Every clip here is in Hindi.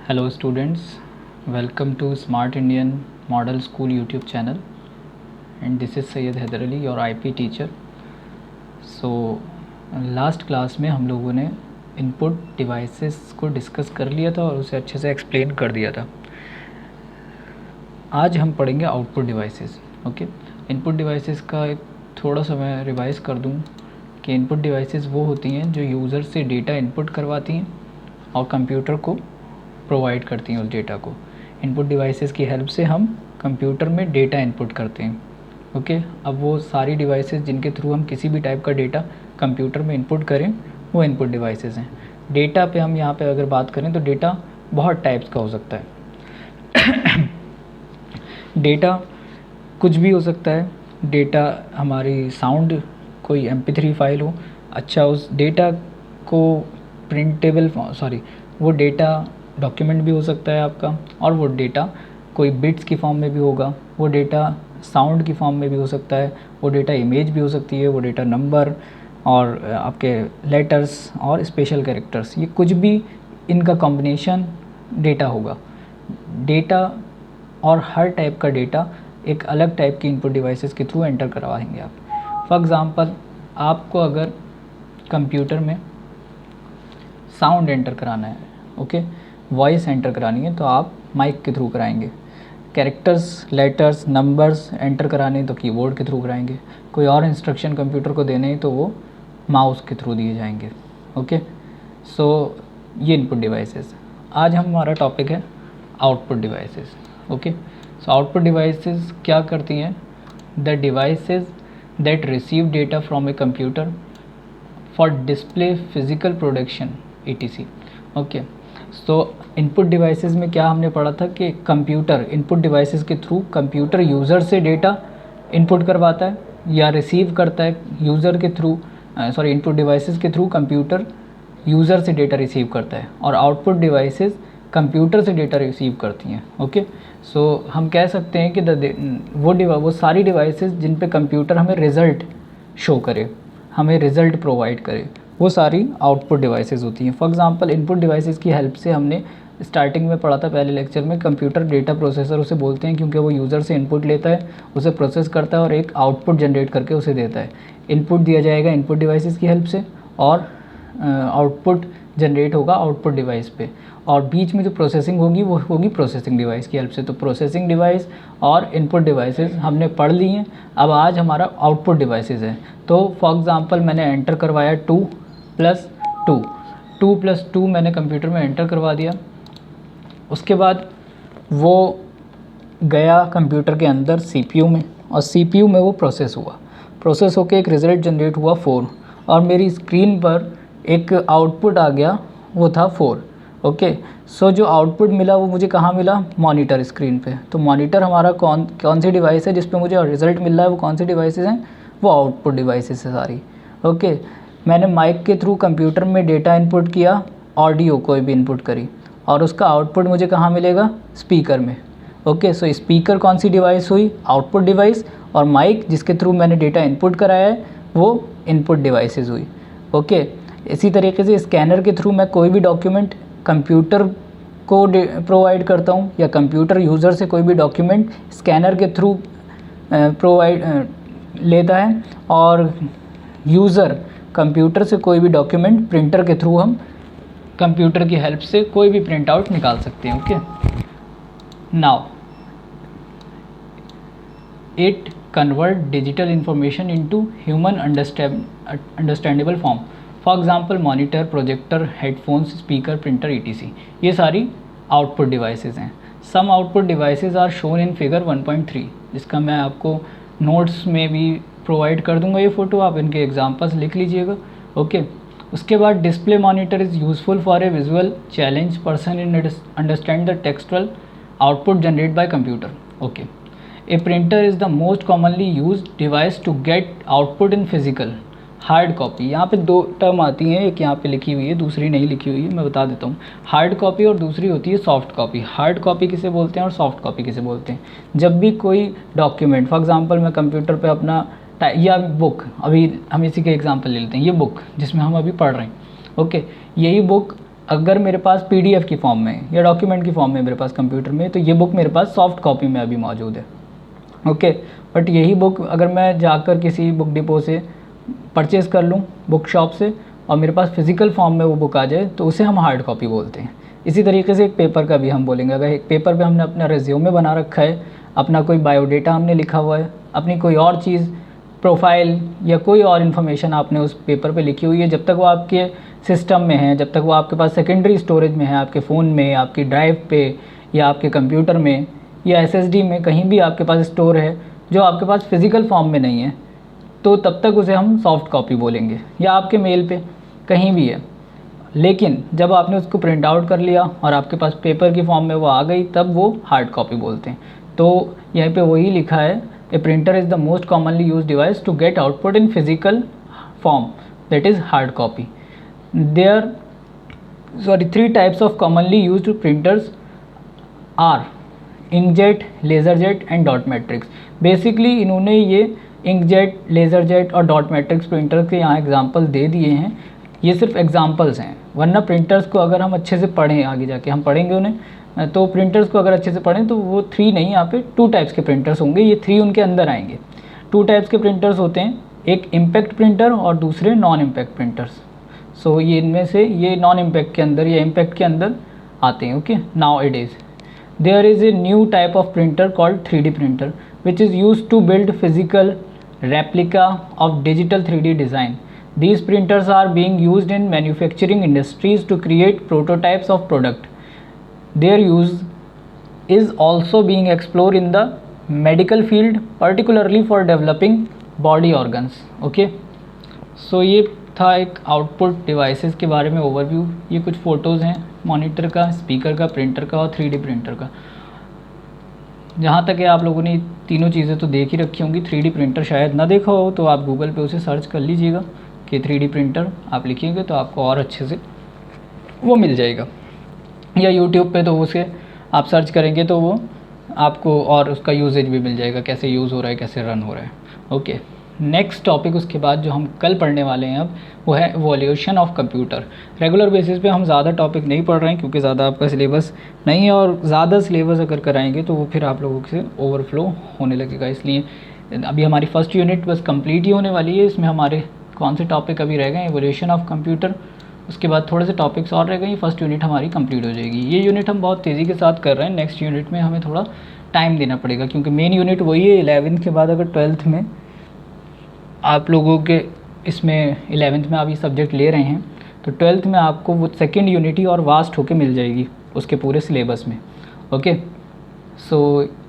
Hello students, welcome to Smart Indian Model School YouTube channel, and this is Syed Haider Ali, your IP teacher. So last class में हम लोगों ने इनपुट डिवाइसेस को डिस्कस कर लिया था और उसे अच्छे से एक्सप्लेन कर दिया था. आज हम पढ़ेंगे output devices. Okay, input devices का एक थोड़ा सा मैं रिवाइज कर दूं कि इनपुट डिवाइसेस वो होती हैं जो यूज़र से डेटा इनपुट करवाती हैं और कंप्यूटर को प्रोवाइड करती हैं उस डेटा को. इनपुट डिवाइसेस की हेल्प से हम कंप्यूटर में डेटा इनपुट करते हैं. ओके, अब वो सारी डिवाइसेस जिनके थ्रू हम किसी भी टाइप का डेटा कंप्यूटर में इनपुट करें वो इनपुट डिवाइसेस हैं. डेटा पे हम यहाँ पे अगर बात करें तो डेटा बहुत टाइप्स का हो सकता है. डेटा कुछ भी हो सकता है. डेटा हमारी साउंड कोई MP3 फाइल हो, अच्छा उस डेटा को प्रिंटेबल वो डेटा डॉक्यूमेंट भी हो सकता है आपका, और वो डेटा कोई बिट्स की फॉर्म में भी होगा, वो डेटा साउंड की फॉर्म में भी हो सकता है, वो डेटा इमेज भी हो सकती है, वो डेटा नंबर और आपके लेटर्स और स्पेशल कैरेक्टर्स, ये कुछ भी इनका कॉम्बिनेशन डेटा होगा. डेटा और हर टाइप का डेटा एक अलग टाइप की इनपुट डिवाइसेस के थ्रू एंटर करवाएंगे आप. फॉर एग्ज़ाम्पल, आपको अगर कंप्यूटर में साउंड एंटर कराना है, ओके, वॉइस एंटर करानी है तो आप माइक के थ्रू कराएंगे. कैरेक्टर्स, लेटर्स, नंबर्स एंटर कराने हैं तो कीबोर्ड के थ्रू कराएंगे. कोई और इंस्ट्रक्शन कंप्यूटर को देने हैं तो वो माउस के थ्रू दिए जाएंगे. ओके, सो ये इनपुट डिवाइसेस. आज हमारा टॉपिक है output devices. Okay, so output devices क्या करती हैं? The devices that receive data from a computer for display, physical production, etc. Okay, so input devices में क्या हमने पढ़ा था कि कंप्यूटर इनपुट डिवाइसेस के थ्रू कंप्यूटर यूज़र से डेटा इनपुट करवाता है या रिसीव करता है यूज़र के थ्रू. इनपुट डिवाइसेस के थ्रू कंप्यूटर यूज़र से डेटा रिसीव करता है और आउटपुट डिवाइसेस कंप्यूटर से डेटा रिसीव करती हैं. ओके, सो हम कह सकते हैं कि वो सारी डिवाइसेस जिन पे कंप्यूटर हमें रिज़ल्ट शो करे, हमें रिज़ल्ट प्रोवाइड करे, वो सारी आउटपुट डिवाइसेस होती हैं. फॉर एग्जांपल, इनपुट डिवाइसेस की हेल्प से हमने स्टार्टिंग में पढ़ा था पहले लेक्चर में, कंप्यूटर डेटा प्रोसेसर उसे बोलते हैं क्योंकि वो यूज़र से इनपुट लेता है, उसे प्रोसेस करता है और एक आउटपुट जनरेट करके उसे देता है. इनपुट दिया जाएगा इनपुट डिवाइसेस की हेल्प से और आउटपुट जनरेट होगा आउटपुट डिवाइस पे, और बीच में जो प्रोसेसिंग होगी वो होगी प्रोसेसिंग डिवाइस की हेल्प से. तो प्रोसेसिंग डिवाइस और इनपुट डिवाइसेस हमने पढ़ ली हैं. अब आज हमारा आउटपुट डिवाइसेस है. तो फॉर एग्ज़ाम्पल, मैंने एंटर करवाया 2+2 मैंने कंप्यूटर में एंटर करवा दिया. उसके बाद वो गया कंप्यूटर के अंदर CPU में, और CPU में वो प्रोसेस होकर एक रिज़ल्ट जनरेट हुआ 4, और मेरी स्क्रीन पर एक आउटपुट आ गया, वो था 4. ओके, सो जो आउटपुट मिला वो मुझे कहाँ मिला? मॉनिटर स्क्रीन पे. तो मॉनिटर हमारा कौन सी डिवाइस है जिस पे मुझे रिज़ल्ट मिल रहा है? वो कौन सी डिवाइसेस हैं? वो आउटपुट डिवाइसेस है सारी. ओके, मैंने माइक के थ्रू कंप्यूटर में डेटा इनपुट किया, ऑडियो कोई भी इनपुट करी, और उसका आउटपुट मुझे कहाँ मिलेगा? स्पीकर में. ओके, सो स्पीकर कौन सी डिवाइस हुई? Output device. और माइक जिसके थ्रू मैंने डेटा इनपुट कराया है वो इनपुट डिवाइसेस हुई. ओके, इसी तरीके से स्कैनर के थ्रू मैं कोई भी डॉक्यूमेंट कंप्यूटर को प्रोवाइड करता हूँ, या कंप्यूटर यूज़र से कोई भी डॉक्यूमेंट स्कैनर के थ्रू लेता है, और यूज़र कंप्यूटर से कोई भी डॉक्यूमेंट प्रिंटर के थ्रू हम कंप्यूटर की हेल्प से कोई भी प्रिंट आउट निकाल सकते हैं. Okay, now it convert digital information into human understandable form. For example, monitor, projector, headphones, speaker, printer, etc. ये सारी आउटपुट डिवाइसेस हैं. Some output devices are shown in figure 1.3, जिसका मैं आपको नोट्स में भी प्रोवाइड कर दूंगा ये फ़ोटो, आप इनके एग्जांपल्स लिख लीजिएगा. ओके, उसके बाद display monitor is useful for a visual challenge person in understand the textual output generate by computer. Okay, a printer is the most commonly use device to get output in physical hard copy. यहाँ पे दो टर्म आती हैं, एक यहाँ पे लिखी हुई है, दूसरी नहीं लिखी हुई है, मैं बता देता हूँ. हार्ड कॉपी और दूसरी होती है सॉफ्ट कॉपी. हार्ड कॉपी किसे बोलते हैं और सॉफ्ट कॉपी किसे बोलते हैं? जब भी कोई डॉक्यूमेंट, फॉर एग्जांपल मैं कंप्यूटर पे अपना या बुक, अभी हम इसी के एग्जांपल ले लेते हैं, ये बुक जिसमें हम अभी पढ़ रहे हैं. ओके, यही बुक अगर मेरे पास PDF की फॉर्म में या डॉक्यूमेंट की फॉर्म में मेरे पास कंप्यूटर में, तो ये बुक मेरे पास सॉफ्ट कॉपी में अभी मौजूद है, ओके। बट यही बुक अगर मैं जाकर किसी बुक डिपो से परचेज़ कर लूँ, बुक शॉप से, और मेरे पास फिज़िकल फॉर्म में वो बुक आ जाए, तो उसे हम हार्ड कॉपी बोलते हैं। इसी तरीके से एक पेपर का भी हम बोलेंगे। अगर एक पेपर पे हमने अपना रिज्यूमे बना रखा है, अपना कोई बायोडेटा हमने लिखा हुआ है, अपनी कोई और चीज़, प्रोफाइल या कोई और इन्फॉर्मेशन आपने उस पेपर पे लिखी हुई है, जब तक वो आपके सिस्टम में है, जब तक वो आपके पास सेकेंडरी स्टोरेज में है, आपके फ़ोन में, आपकी ड्राइव पे, या आपके कंप्यूटर में, या SSD में, कहीं भी आपके पास स्टोर है, जो आपके पास फिज़िकल फॉर्म में नहीं है, तो तब तक उसे हम सॉफ्ट कॉपी बोलेंगे, या आपके मेल पे कहीं भी है। लेकिन जब आपने उसको प्रिंट आउट कर लिया और आपके पास पेपर की फॉर्म में वो आ गई, तब वो हार्ड कॉपी बोलते हैं। तो यहाँ पे वही लिखा है, a printer is the most commonly use device to get output in physical form, that is hard copy. There 3 types of commonly used printers are inkjet, laser jet and dot matrix. Basically इन्होंने ये इंकजेट, लेज़र जेट और डॉट मैट्रिक्स प्रिंटर के यहाँ एग्जांपल दे दिए हैं। ये सिर्फ एग्जांपल्स हैं, वरना प्रिंटर्स को अगर हम अच्छे से पढ़ें, आगे जाके हम पढ़ेंगे उन्हें, तो प्रिंटर्स को अगर अच्छे से पढ़ें तो वो 3 नहीं, यहाँ पे 2 टाइप्स के प्रिंटर्स होंगे। ये 3 उनके अंदर आएंगे। 2 टाइप्स के प्रिंटर्स होते हैं, एक इम्पैक्ट प्रिंटर और दूसरे नॉन इम्पैक्ट प्रिंटर्स। सो ये इनमें से ये नॉन इम्पैक्ट के अंदर या इम्पैक्ट के अंदर आते हैं, okay. Now it is there is a new type of printer called 3D printer which is used to build physical replica of digital 3D design. These printers are being used in manufacturing industries to create prototypes of product. Their use is also being explored in the medical field, particularly for developing body organs. Okay, so ये था एक आउटपुट डिवाइसेस के बारे में ओवरव्यू। ये कुछ फ़ोटोज़ हैं मॉनिटर का, स्पीकर का, प्रिंटर का और 3D प्रिंटर का। जहाँ तक है आप लोगों ने तीनों चीज़ें तो देख ही रखी होंगी। 3D प्रिंटर शायद ना देखा हो तो आप गूगल पे उसे सर्च कर लीजिएगा कि 3D प्रिंटर आप लिखिएगा तो आपको और अच्छे से वो मिल जाएगा, या यूट्यूब पे तो उसे आप सर्च करेंगे तो वो आपको और उसका यूजेज भी मिल जाएगा, कैसे यूज़ हो रहा है, कैसे रन हो रहा है, ओके। नेक्स्ट टॉपिक उसके बाद जो हम कल पढ़ने वाले हैं अब, वो है evolution of computer. Regular basis पे हम ज़्यादा टॉपिक नहीं पढ़ रहे हैं क्योंकि ज़्यादा आपका सिलेबस नहीं है, और ज़्यादा सिलेबस अगर कराएंगे तो वो फिर आप लोगों से ओवरफ्लो होने लगेगा। इसलिए अभी हमारी फर्स्ट यूनिट बस कंप्लीट ही होने वाली है। इसमें हमारे कौन से टॉपिक अभी रह गए, इवोल्यूशन ऑफ कंप्यूटर, उसके बाद थोड़े से टॉपिक्स और रह गए। फर्स्ट यूनिट हमारी कंप्लीट हो जाएगी। ये यूनिट हम बहुत तेज़ी के साथ कर रहे हैं, नेक्स्ट यूनिट में हमें थोड़ा टाइम देना पड़ेगा क्योंकि मेन यूनिट वही है। 11th के बाद अगर 12th में आप लोगों के इसमें 11th में आप ये सब्जेक्ट ले रहे हैं तो 12th में आपको वो सेकेंड यूनिट ही और वास्ट होके मिल जाएगी उसके पूरे सिलेबस में, ओके। सो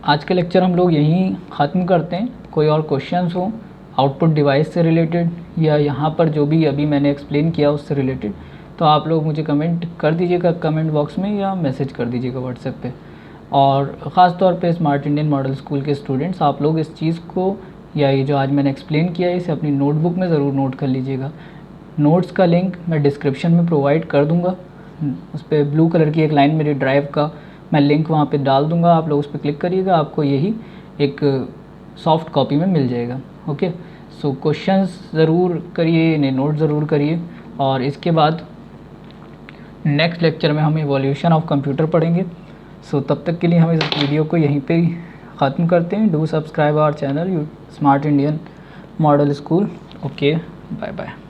आज का लेक्चर हम लोग यहीं ख़त्म करते हैं। कोई और क्वेश्चंस हो आउटपुट डिवाइस से रिलेटेड या यहाँ पर जो भी अभी मैंने एक्सप्लेन किया उससे रिलेटेड, तो आप लोग मुझे कमेंट कर दीजिएगा कमेंट बॉक्स में या मैसेज कर दीजिएगा व्हाट्सएप पे। और ख़ास तौर पे स्मार्ट इंडियन मॉडल स्कूल के स्टूडेंट्स, आप लोग इस चीज़ को या ये जो आज मैंने एक्सप्लेन किया है इसे अपनी नोटबुक में ज़रूर नोट कर लीजिएगा। नोट्स का लिंक मैं डिस्क्रिप्शन में प्रोवाइड कर दूँगा। उस पर ब्लू कलर की एक लाइन मेरी ड्राइव का मैं लिंक वहाँ पे डाल दूँगा, आप लोग उस पर क्लिक करिएगा, आपको यही एक सॉफ्ट कॉपी में मिल जाएगा, ओके। सो क्वेश्चंस ज़रूर करिए, इन्हें नोट ज़रूर करिए। और इसके बाद नेक्स्ट लेक्चर में हम इवोल्यूशन ऑफ कंप्यूटर पढ़ेंगे। सो तब तक के लिए हम इस वीडियो को यहीं पे ख़त्म करते हैं। Do subscribe our channel smart Indian model school, okay, bye bye.